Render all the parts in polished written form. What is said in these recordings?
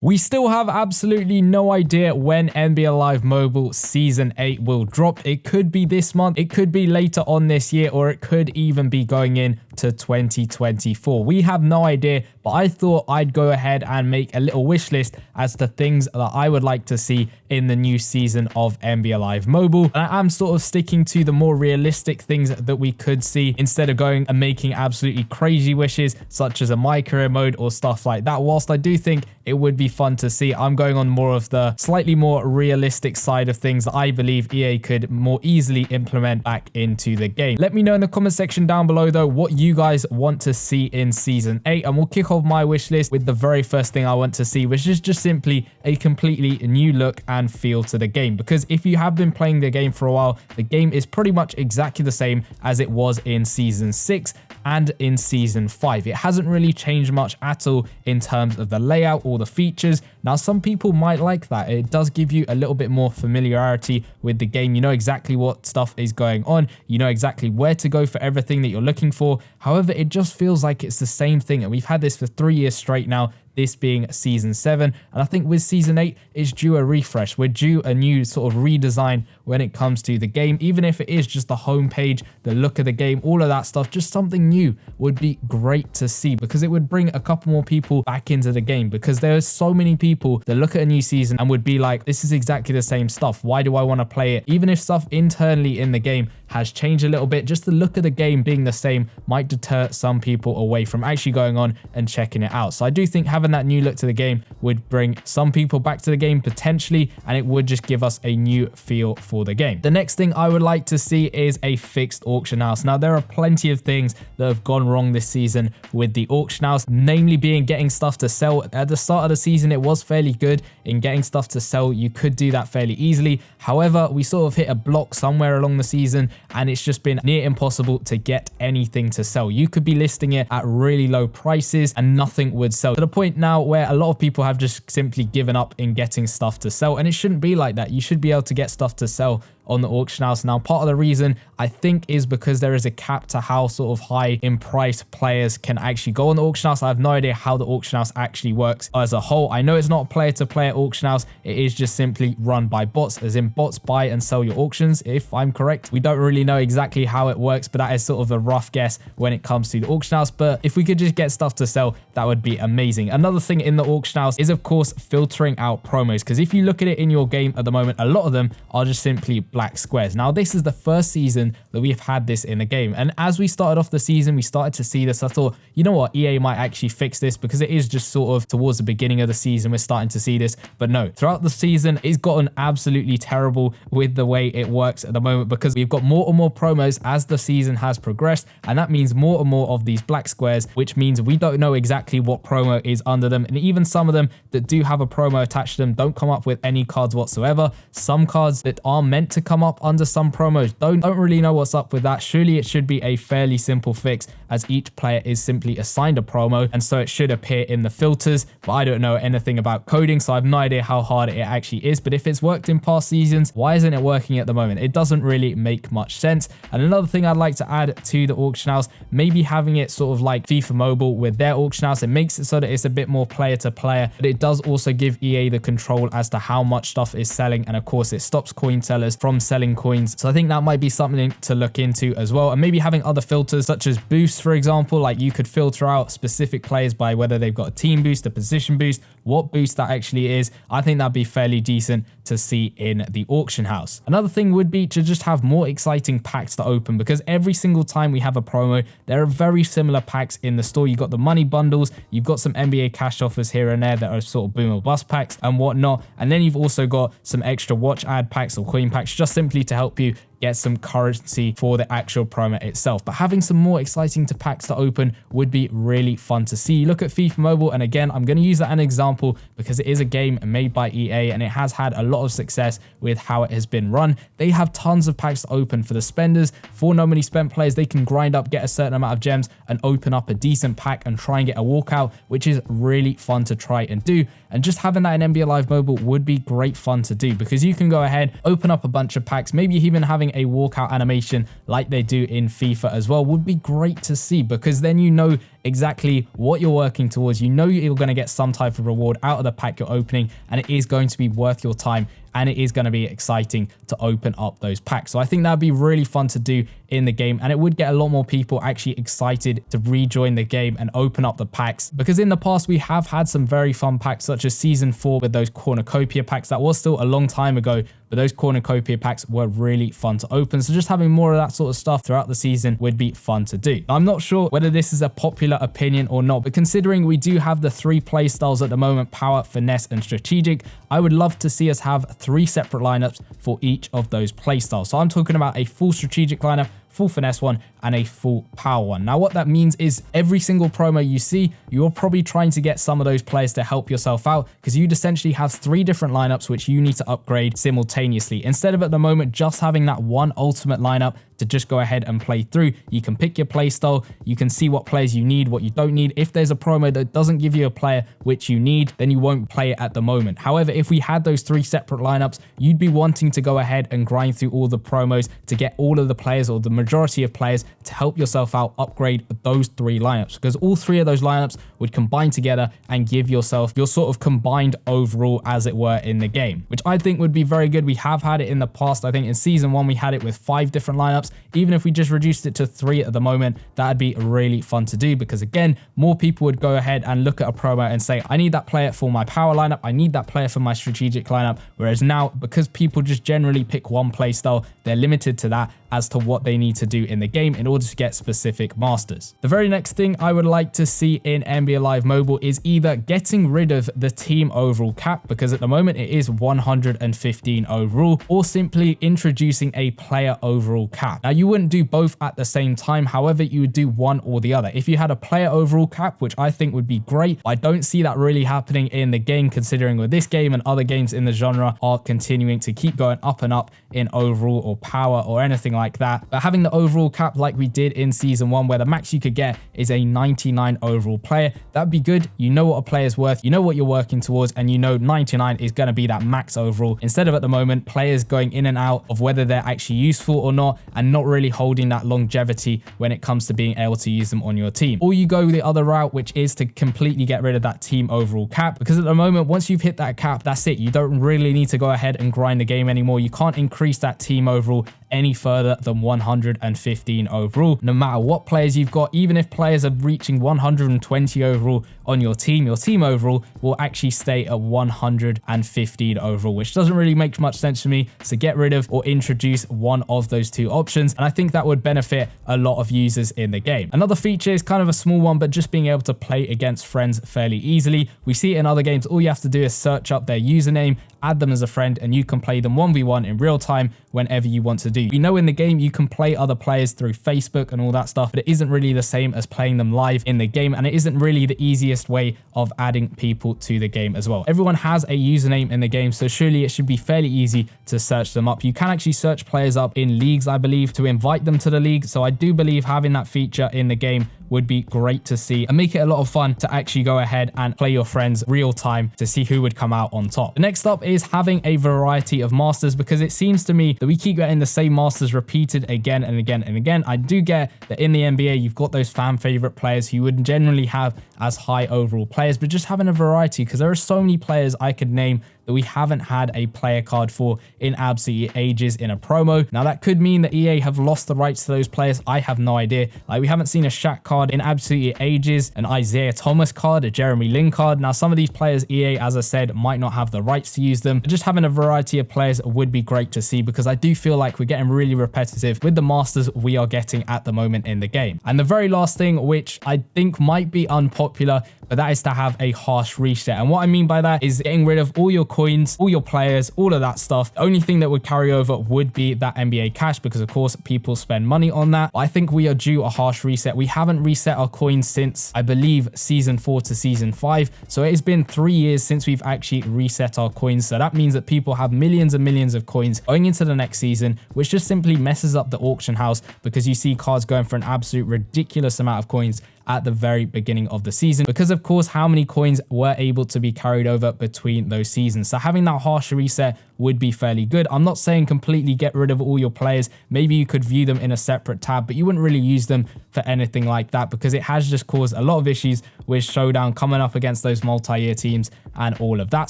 We still have absolutely no idea when NBA Live Mobile Season 8 will drop. It could be this month, it could be later on this year, or it could even be going in to 2024. We have no idea, but I thought I'd go ahead and make a little wish list as to things that I would like to see in the new season of NBA Live Mobile. And I am sort of sticking to the more realistic things that we could see instead of going and making absolutely crazy wishes such as a My Career mode or stuff like that. Whilst I do think it would be fun to see, I'm going on more of the slightly more realistic side of things that I believe EA could more easily implement back into the game. Let me know in the comment section down below though what you guys want to see in Season 8, and we'll kick off my wish list with the very first thing I want to see, which is just simply a completely new look and feel to the game. Because if you have been playing the game for a while, the game is pretty much exactly the same as it was in Season 6 and in Season 5. It hasn't really changed much at all in terms of the layout or the features. Now, some people might like that. It does give you a little bit more familiarity with the game. You know exactly what stuff is going on. You know exactly where to go for everything that you're looking for. However, it just feels like it's the same thing. And we've had this for 3 years straight now, this being Season 7. And I think with Season 8, it's due a refresh. We're due a new sort of redesign when it comes to the game. Even if it is just the homepage, the look of the game, all of that stuff, just something new would be great to see, because it would bring a couple more people back into the game. Because there's so many people that look at a new season and would be like, this is exactly the same stuff. Why do I want to play it? Even if stuff internally in the game has changed a little bit, just the look of the game being the same might deter some people away from actually going on and checking it out. So I do think having that new look to the game would bring some people back to the game potentially, and it would just give us a new feel for the game. The next thing I would like to see is a fixed auction house. Now, there are plenty of things that have gone wrong this season with the auction house, namely being getting stuff to sell. At the start of the season, it was fairly good in getting stuff to sell. You could do that fairly easily. However, we sort of hit a block somewhere along the season, and it's just been near impossible to get anything to sell. You could be listing it at really low prices and nothing would sell, to the point now where a lot of people have just simply given up in getting stuff to sell. And it shouldn't be like that. You should be able to get stuff to sell on the auction house. Now, part of the reason I think is because there is a cap to how sort of high in price players can actually go on the auction house. I have no idea how the auction house actually works as a whole. I know it's not a player to player auction house. It is just simply run by bots, as in bots buy and sell your auctions, if I'm correct. We don't really know exactly how it works, but that is sort of a rough guess when it comes to the auction house. But if we could just get stuff to sell, that would be amazing. Another thing in the auction house is, of course, filtering out promos, because if you look at it in your game at the moment, a lot of them are just simply black squares. Now, this is the first season that we've had this in the game, and as we started off the season, we started to see this. I thought, you know what, EA might actually fix this, because it is just sort of towards the beginning of the season we're starting to see this. But no, throughout the season, it's gotten absolutely terrible with the way it works at the moment, because we've got more and more promos as the season has progressed, and that means more and more of these black squares, which means we don't know exactly what promo is under them. And even some of them that do have a promo attached to them don't come up with any cards whatsoever. Some cards that are meant to come up under some promos don't really know what's up with that. Surely it should be a fairly simple fix, as each player is simply assigned a promo, and so it should appear in the filters. But I don't know anything about coding, so I have no idea how hard it actually is. But if it's worked in past seasons, why isn't it working at the moment? It doesn't really make much sense. And another thing I'd like to add to the auction house, maybe having it sort of like FIFA Mobile with their auction house. It makes it so that it's a bit more player to player, but it does also give EA the control as to how much stuff is selling, and of course it stops coin sellers from selling coins. So I think that might be something to look into as well. And maybe having other filters such as boosts, for example, like you could filter out specific players by whether they've got a team boost, a position boost, what boost that actually is. I think that'd be fairly decent to see in the auction house. Another thing would be to just have more exciting packs to open, because every single time we have a promo, there are very similar packs in the store. You've got the money bundles, you've got some NBA cash offers here and there that are sort of boom or bust packs and whatnot. And then you've also got some extra watch ad packs or coin packs, just simply to help you get some currency for the actual promo itself. But having some more exciting packs to open would be really fun to see. Look at FIFA Mobile, and again, I'm going to use that as an example because it is a game made by EA and it has had a lot of success with how it has been run. They have tons of packs to open for the spenders. For no money spent players, they can grind up, get a certain amount of gems and open up a decent pack and try and get a walkout, which is really fun to try and do. And just having that in NBA Live Mobile would be great fun to do, because you can go ahead, open up a bunch of packs, maybe even having a walkout animation like they do in FIFA as well would be great to see, because then you know exactly what you're working towards. You know you're going to get some type of reward out of the pack you're opening, and it is going to be worth your time, and it is going to be exciting to open up those packs. So I think that'd be really fun to do in the game, and it would get a lot more people actually excited to rejoin the game and open up the packs, because in the past we have had some very fun packs such as season 4 with those cornucopia packs. That was still a long time ago, but those cornucopia packs were really fun to open. So just having more of that sort of stuff throughout the season would be fun to do. I'm not sure whether this is a popular opinion or not, but considering we do have the 3 play styles at the moment, power, finesse, and strategic, I would love to see us have 3 separate lineups for each of those play styles. So I'm talking about a full strategic lineup, full finesse one, and a full power one. Now what that means is every single promo you see, you're probably trying to get some of those players to help yourself out, because you'd essentially have 3 different lineups which you need to upgrade simultaneously. Instead of at the moment just having that one ultimate lineup to just go ahead and play through, you can pick your play style, you can see what players you need, what you don't need. If there's a promo that doesn't give you a player which you need, then you won't play it at the moment. However, if we had those 3 separate lineups, you'd be wanting to go ahead and grind through all the promos to get all of the players, or the majority of players, to help yourself out upgrade those 3 lineups, because all 3 of those lineups would combine together and give yourself your sort of combined overall, as it were, in the game, which I think would be very good. We have had it in the past. I think in season 1 we had it with 5 different lineups. Even if we just reduced it to 3 at the moment, that'd be really fun to do, because again, more people would go ahead and look at a promo and say, I need that player for my power lineup, I need that player for my strategic lineup. Whereas now, because people just generally pick one play style, they're limited to that as to what they need to do in the game in order to get specific masters. The very next thing I would like to see in NBA Live Mobile is either getting rid of the team overall cap, because at the moment it is 115 overall, or simply introducing a player overall cap. Now you wouldn't do both at the same time, however you would do one or the other. If you had a player overall cap, which I think would be great, I don't see that really happening in the game, considering with this game and other games in the genre are continuing to keep going up and up in overall or power or anything like that. But having the overall cap like we did in season 1, where the max you could get is a 99 overall player, that'd be good. You know what a player's worth, you know what you're working towards, and you know 99 is going to be that max overall, instead of at the moment players going in and out of whether they're actually useful or not, and not really holding that longevity when it comes to being able to use them on your team. Or you go the other route, which is to completely get rid of that team overall cap, because at the moment, once you've hit that cap, that's it. You don't really need to go ahead and grind the game anymore. You can't increase that team overall any further than 115 overall, no matter what players you've got. Even if players are reaching 120 overall on your team overall will actually stay at 115 overall, which doesn't really make much sense to me. So get rid of or introduce one of those 2 options, and I think that would benefit a lot of users in the game. Another feature is kind of a small one, but just being able to play against friends fairly easily. We see it in other games. All you have to do is search up their username, add them as a friend, and you can play them 1v1 in real time whenever you want to do. You know, in the game you can play other players through Facebook and all that stuff, but it isn't really the same as playing them live in the game, and it isn't really the easiest way of adding people to the game as well. Everyone has a username in the game, so surely it should be fairly easy to search them up. You can actually search players up in leagues, I believe, to invite them to the league, so I do believe having that feature in the game would be great to see and make it a lot of fun to actually go ahead and play your friends real time to see who would come out on top. The next up is having a variety of masters, because it seems to me that we keep getting the same masters repeated again and again and again. I do get that in the NBA you've got those fan favorite players who you wouldn't generally have as high overall players, but just having a variety, because there are so many players I could name that we haven't had a player card for in absolutely ages in a promo. Now that could mean that EA have lost the rights to those players. I have no idea. Like, we haven't seen a Shaq card in absolutely ages, an Isaiah Thomas card, a Jeremy Lin card. Now some of these players, EA, as I said, might not have the rights to use them, but just having a variety of players would be great to see, because I do feel like we're getting really repetitive with the masters we are getting at the moment in the game. And the very last thing, which I think might be unpopular, but that is to have a harsh reset. And what I mean by that is getting rid of all your coins, all your players, all of that stuff. The only thing that would carry over would be that NBA cash, because of course people spend money on that. I think we are due a harsh reset. We haven't reset our coins since, I believe, season 4 to season 5. So it has been 3 years since we've actually reset our coins. So that means that people have millions and millions of coins going into the next season, which just simply messes up the auction house, because you see cards going for an absolute ridiculous amount of coins at the very beginning of the season, because of course how many coins were able to be carried over between those seasons. So having that harsh reset would be fairly good. I'm not saying completely get rid of all your players. Maybe you could view them in a separate tab, but you wouldn't really use them for anything like that, because it has just caused a lot of issues with Showdown coming up against those multi-year teams and all of that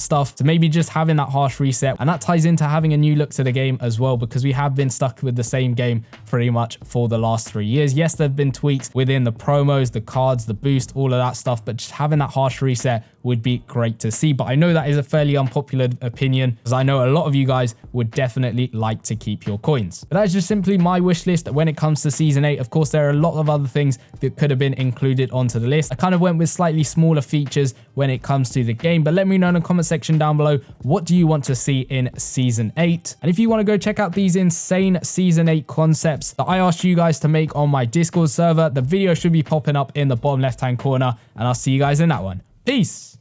stuff. So maybe just having that harsh reset, and that ties into having a new look to the game as well, because we have been stuck with the same game pretty much for the last 3 years. Yes, there have been tweaks within the promos, the cards, the boost, all of that stuff, but just having that harsh reset would be great to see. But I know that is a fairly unpopular opinion, because I know a lot of you guys would definitely like to keep your coins. But that is just simply my wish list when it comes to Season 8. Of course, there are a lot of other things that could have been included onto the list. I kind of went with slightly smaller features when it comes to the game, but let me know in the comment section down below, what do you want to see in Season 8? And if you want to go check out these insane Season 8 concepts that I asked you guys to make on my Discord server, the video should be popping up in the bottom left-hand corner, and I'll see you guys in that one. Peace!